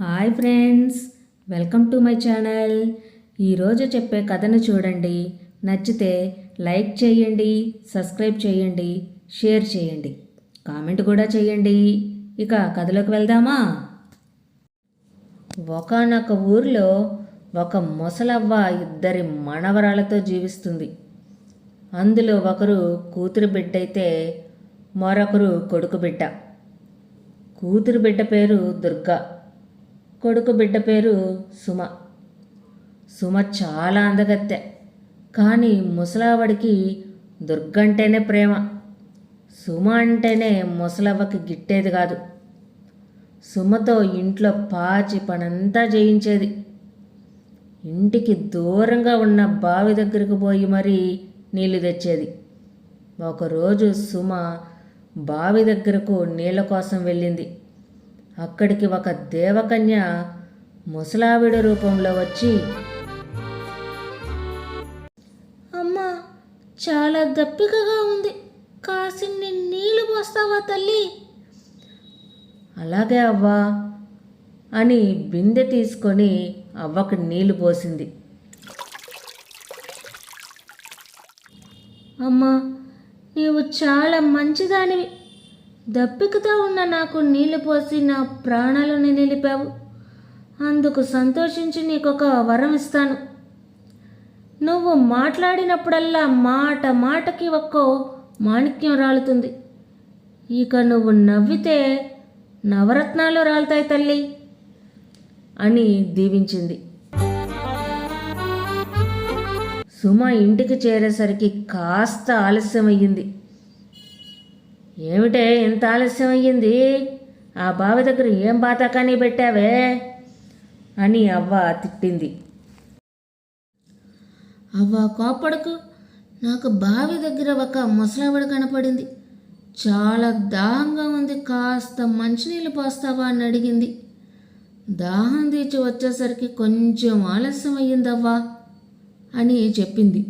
Hi friends, welcome to my channel. ఈరోజు చెప్పే కథను చూడండి. నచ్చితే లైక్ చేయండి, సబ్స్క్రైబ్ చేయండి, షేర్ చేయండి, కామెంట్ కూడా చేయండి. ఇక కథలోకి వెళ్దామా? ఒకానొక ఊరిలో ఒక ముసలవ్వ ఇద్దరి మనవరాలతో జీవిస్తుంది. అందులో ఒకరు కూతురు బిడ్డ అయితే మరొకరు కొడుకు బిడ్డ. కూతురు బిడ్డ పేరు దుర్గా, కొడుకు బిడ్డ పేరు సుమ. సుమ చాలా అందగత్తె, కానీ ముసలావడికి దుర్గంటేనే ప్రేమ. సుమ అంటేనే ముసలవ్వకి గిట్టేది కాదు. సుమతో ఇంట్లో పాచి పనంతా చేయించేది. ఇంటికి దూరంగా ఉన్న బావి దగ్గరకు పోయి మరీ నీళ్లు తెచ్చేది. ఒకరోజు సుమ బావి దగ్గరకు నీళ్ళ కోసం వెళ్ళింది. అక్కడికి ఒక దేవకన్య ముసలావిడ రూపంలో వచ్చి, అమ్మా, చాలా దప్పికగా ఉంది, కాసిన్ని నీళ్లు పోస్తావా తల్లి? అలాగే అవ్వా అని బిందె తీసుకొని అవ్వకు నీళ్లు పోసింది. అమ్మా, నీవు చాలా మంచిదానివి. దప్పికతో ఉన్న నాకు నీళ్లు పోసి నా ప్రాణాలను నిలిపావు. అందుకు సంతోషించి నీకొక వరం ఇస్తాను. నువ్వు మాట్లాడినప్పుడల్లా మాట మాటకి ఒక్కో మాణిక్యం రాలుతుంది. ఇక నువ్వు నవ్వితే నవరత్నాలు రాలుతాయి తల్లి అని దీవించింది. సుమ ఇంటికి చేరేసరికి కాస్త ఆలస్యమయ్యింది. ఏమిటే ఎంత ఆలస్యం అయ్యింది? ఆ బావి దగ్గర ఏం బాతాకాని పెట్టావే అని అవ్వ తిట్టింది. అవ్వ కోపడకు, నాకు బావి దగ్గర ఒక ముసలావిడ కనపడింది. చాలా దాహంగా ఉంది, కాస్త మంచినీళ్ళు పోస్తావా అని అడిగింది. దాహం తీర్చి వచ్చేసరికి కొంచెం ఆలస్యం అయ్యిందవ్వా అని చెప్పింది.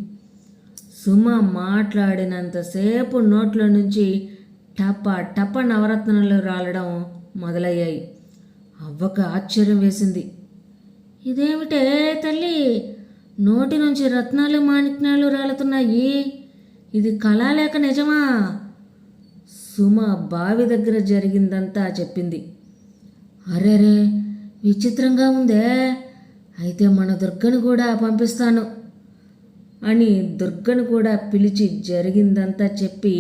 సుమ మాట్లాడినంతసేపు నోట్లో నుంచి టప టప నవరత్నాలు రాలడం మొదలయ్యాయి. అవ్వకు ఆశ్చర్యం వేసింది. ఇదేమిటే తల్లి, నోటి నుంచి రత్నాలు మాణిక్యాలు రాలుతున్నాయి, ఇది కళ లేక నిజమా? సుమ బావి దగ్గర జరిగిందంతా చెప్పింది. అరేరే, విచిత్రంగా ఉందే, అయితే మన దుర్గను కూడా పంపిస్తాను అని దుర్గను కూడా పిలిచి జరిగిందంతా చెప్పి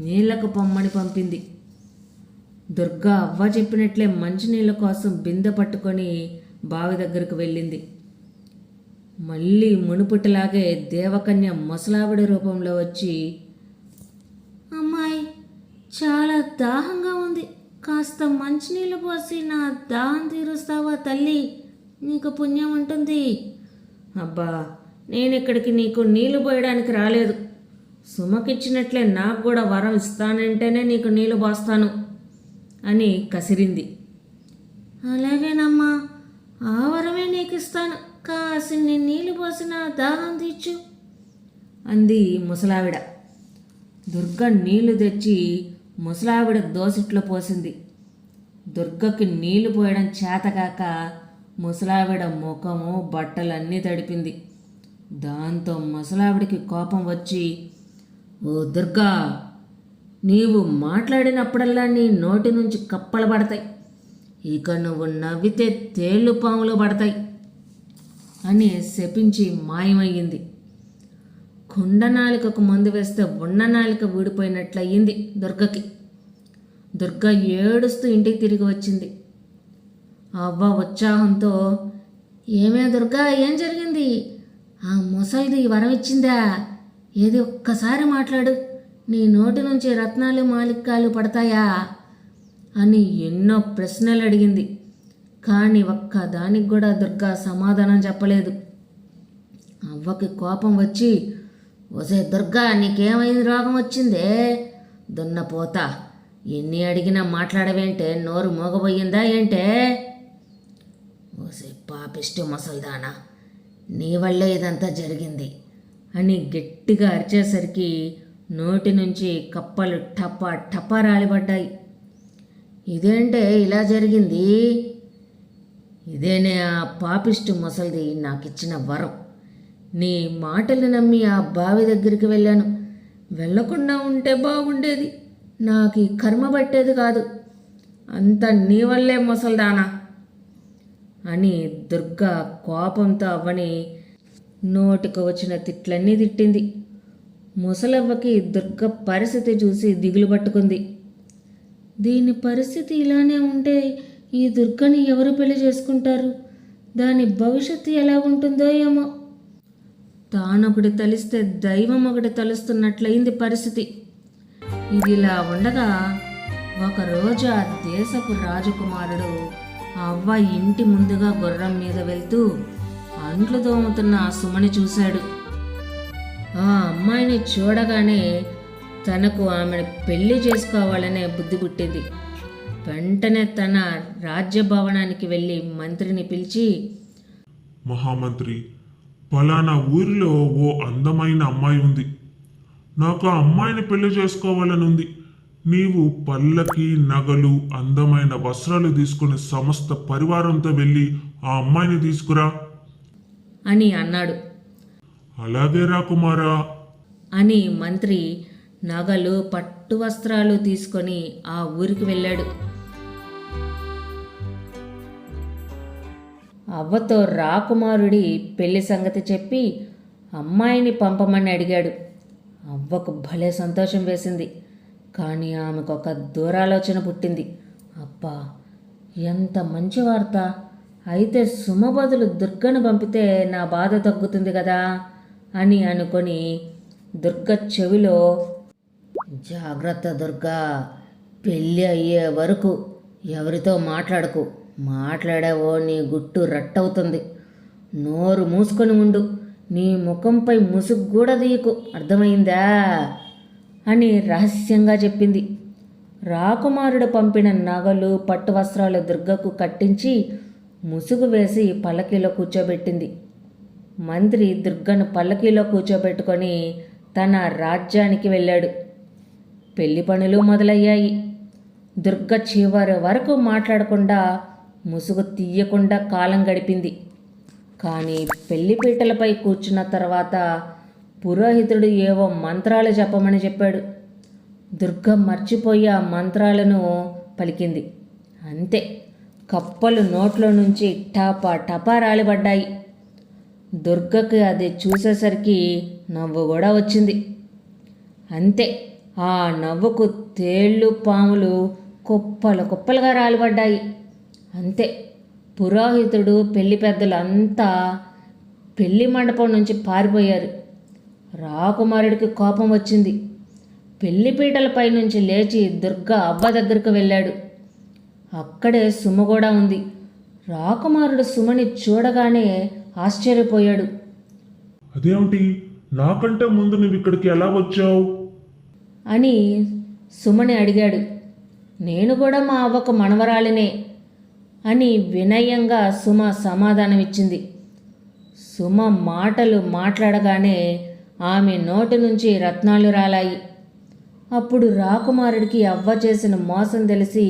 నీళ్లకు పొమ్మని పంపింది. దుర్గా అవ్వ చెప్పినట్లే మంచినీళ్ళ కోసం బిందె పట్టుకొని బావి దగ్గరకు వెళ్ళింది. మళ్ళీ మునుపుటిలాగే దేవకన్య ముసలావిడ రూపంలో వచ్చి, అమ్మాయి, చాలా దాహంగా ఉంది, కాస్త మంచినీళ్ళు పోసి నా దాహం తీరుస్తావా తల్లి? నీకు పుణ్యం ఉంటుంది. అబ్బా, నేను ఇక్కడికి నీకు నీళ్లు పోయడానికి రాలేదు. సుమకిచ్చినట్లే నాకు కూడా వరం ఇస్తానంటేనే నీకు నీళ్లు పోస్తాను అని కసిరింది. అలాగేనమ్మా, ఆ వరమే నీకు ఇస్తాను, కాసిన్ని నీళ్లు పోసిన దాహం తీర్చు అంది ముసలావిడ. దుర్గ నీళ్లు తెచ్చి ముసలావిడ దోసిట్లో పోసింది. దుర్గకి నీళ్లు పోయడం చేతకాక ముసలావిడ ముఖము బట్టలన్నీ తడిపింది. దాంతో ముసలావిడికి కోపం వచ్చి, ఓ దుర్గా, నీవు మాట్లాడినప్పుడల్లా నీ నోటి నుంచి కప్పలు పడతాయి, ఇక నువ్వు నవ్వితే తేళ్ళు పాములు పడతాయి అని శపించి మాయమయ్యింది. కుండనాలికకు మందు వేస్తే ఉన్న నాలిక ఊడిపోయినట్లయింది దుర్గకి. దుర్గ ఏడుస్తూ ఇంటికి తిరిగి వచ్చింది. అవ్వ ఉత్సాహంతో, ఏమే దుర్గా, ఏం జరిగింది? ఆ ముసలిది వరం ఇచ్చిందా? ఏది ఒక్కసారి మాట్లాడు, నీ నోటి నుంచి రత్నాలు మాణిక్యాలు పడతాయా అని ఎన్నో ప్రశ్నలు అడిగింది. కానీ ఒక్కదానికి కూడా దుర్గా సమాధానం చెప్పలేదు. అవ్వకి కోపం వచ్చి, ఒసే దుర్గా, నీకేమైంది? రోగం వచ్చిందే? దున్నపోతా, ఎన్ని అడిగినా మాట్లాడవేంటే? నోరు మోగబోయిందా ఏంటే? ఓసే పాపిష్టి ముసల్దానా, నీ వల్లే ఇదంతా జరిగింది అని గట్టిగా అరిచేసరికి నోటి నుంచి కప్పలు టపా టపా రాలిపడ్డాయి. ఇదేంటే ఇలా జరిగింది? ఇదేనే ఆ పాపిష్టి ముసలిది నాకిచ్చిన వరం. నీ మాటలు నమ్మి ఆ బావి దగ్గరికి వెళ్ళాను. వెళ్ళకుండా ఉంటే బాగుండేది. నాకు ఈ కర్మ పట్టేది కాదు. అంత నీ వల్లే ముసల్దానా అని దుర్గా కోపంతో అవ్వని నోటికి వచ్చిన తిట్లన్నీ తిట్టింది. ముసలవ్వకి దుర్గ పరిస్థితి చూసి దిగులు పట్టుకుంది. దీని పరిస్థితి ఇలానే ఉంటే ఈ దుర్గని ఎవరు పెళ్లి చేసుకుంటారు? దాని భవిష్యత్తు ఎలా ఉంటుందో ఏమో. తానొకటి తలిస్తే దైవం ఒకటి తలుస్తున్నట్లయింది పరిస్థితి. ఇదిలా ఉండగా ఒకరోజు ఆ దేశపు రాజకుమారుడు ఆ అవ్వ ఇంటి ముందుగా గుర్రం మీద వెళ్తూ అంట్లు తోముతున్న ఆ సుమని చూశాడు. ఆ అమ్మాయిని చూడగానే తనకు ఆమెను పెళ్లి చేసుకోవాలనే బుద్ధి పుట్టింది. వెంటనే తన రాజ్యభవనానికి వెళ్ళి మంత్రిని పిలిచి, మహామంత్రి, పలానా ఊరిలో ఓ అందమైన అమ్మాయి ఉంది. నాకు ఆ అమ్మాయిని పెళ్లి చేసుకోవాలని ఉంది. నీవు పల్లకి, నగలు, అందమైన వస్త్రాలు తీసుకుని సమస్త పరివారంతో వెళ్ళి ఆ అమ్మాయిని తీసుకురా అని అన్నాడు. అలాగే రా కుమారా అని మంత్రి నగలు, పట్టు వస్త్రాలు తీసుకొని ఆ ఊరికి వెళ్ళాడు. అవ్వతో రాకుమారుడి పెళ్లి సంగతి చెప్పి అమ్మాయిని పంపమని అడిగాడు. అవ్వకు భలే సంతోషం వేసింది. కానీ ఆమెకు ఒక దూరాలోచన పుట్టింది. అబ్బా, ఎంత మంచి వార్త! అయితే సుమ బదులు దుర్గను పంపితే నా బాధ తగ్గుతుంది కదా అని అనుకొని దుర్గ చెవిలో, జాగ్రత్త దుర్గా, పెళ్ళి అయ్యే వరకు ఎవరితో మాట్లాడకు. మాట్లాడావో నీ గుట్టు రట్టవుతుంది. నోరు మూసుకొని ఉండు. నీ ముఖంపై ముసుగు కూడా తీయకు, అర్థమైందా అని రహస్యంగా చెప్పింది. రాకుమారుడు పంపిన నగలు, పట్టు వస్త్రాలు దుర్గకు కట్టించి ముసుగు వేసి పల్లకీలో కూర్చోబెట్టింది. మంత్రి దుర్గను పల్లకీలో కూర్చోబెట్టుకొని తన రాజ్యానికి వెళ్ళాడు. పెళ్లి పనులు మొదలయ్యాయి. దుర్గ చివరి వరకు మాట్లాడకుండా, ముసుగు తీయకుండా కాలం గడిపింది. కానీ పెళ్లిపీటలపై కూర్చున్న తర్వాత పురోహితుడు ఏవో మంత్రాలు చెప్పమని చెప్పాడు. దుర్గ మర్చిపోయి ఆ మంత్రాలను పలికింది. అంతే, కప్పలు నోట్లో నుంచి టపా టపా రాలిపడ్డాయి. దుర్గకి అది చూసేసరికి నవ్వు కూడా వచ్చింది. అంతే, ఆ నవ్వుకు తేళ్ళు, పాములు కుప్పలు కుప్పలుగా రాలిపడ్డాయి. అంతే, పురోహితుడు, పెళ్లి పెద్దలు అంతా పెళ్లి మండపం నుంచి పారిపోయారు. రాకుమారుడికి కోపం వచ్చింది. పెళ్లిపీటలపై నుంచి లేచి దుర్గ అవ్వ దగ్గరకు వెళ్ళాడు. అక్కడే సుమ కూడా ఉంది. రాకుమారుడు సుమని చూడగానే ఆశ్చర్యపోయాడు. అదేమిటి, నాకంటే ముందు నువ్వు ఇక్కడికి ఎలా వచ్చావు అని సుమని అడిగాడు. నేను కూడా మా అవ్వకు మనవరాలినే అని వినయంగా సుమ సమాధానమిచ్చింది. సుమ మాటలు మాట్లాడగానే ఆమె నోటి నుంచి రత్నాలు రాలాయి. అప్పుడు రాకుమారుడికి అవ్వ చేసిన మోసం తెలిసి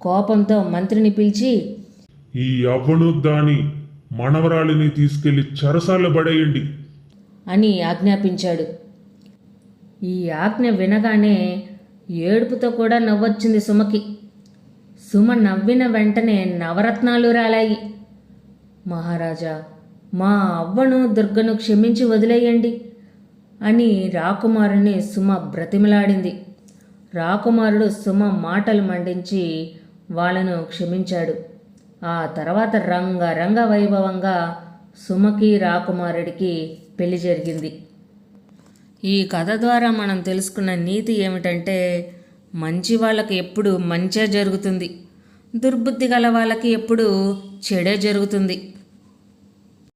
కోపంతో మంత్రిని పిలిచి, ఈ అవ్వను దాని మనవరాలిని తీసుకెళ్లి చెరసాల పడేయండి అని ఆజ్ఞాపించాడు. ఈ ఆజ్ఞ వినగానే ఏడుపుతో కూడా నవ్వొచ్చింది సుమకి. సుమ నవ్విన వెంటనే నవరత్నాలు రాలాయి. మహారాజా, మా అవ్వను దుర్గను క్షమించి వదిలేయండి అని రాకుమారుని సుమ బ్రతిమలాడింది. రాకుమారుడు సుమ మాటలు మండించి వాళ్ళను క్షమించాడు. ఆ తర్వాత రంగ వైభవంగా సుమకి రాకుమారుడికి పెళ్లి జరిగింది. ఈ కథ ద్వారా మనం తెలుసుకున్న నీతి ఏమిటంటే, మంచి వాళ్ళకి ఎప్పుడు మంచే జరుగుతుంది, దుర్బుద్ధి గల వాళ్ళకి ఎప్పుడు చెడే జరుగుతుంది.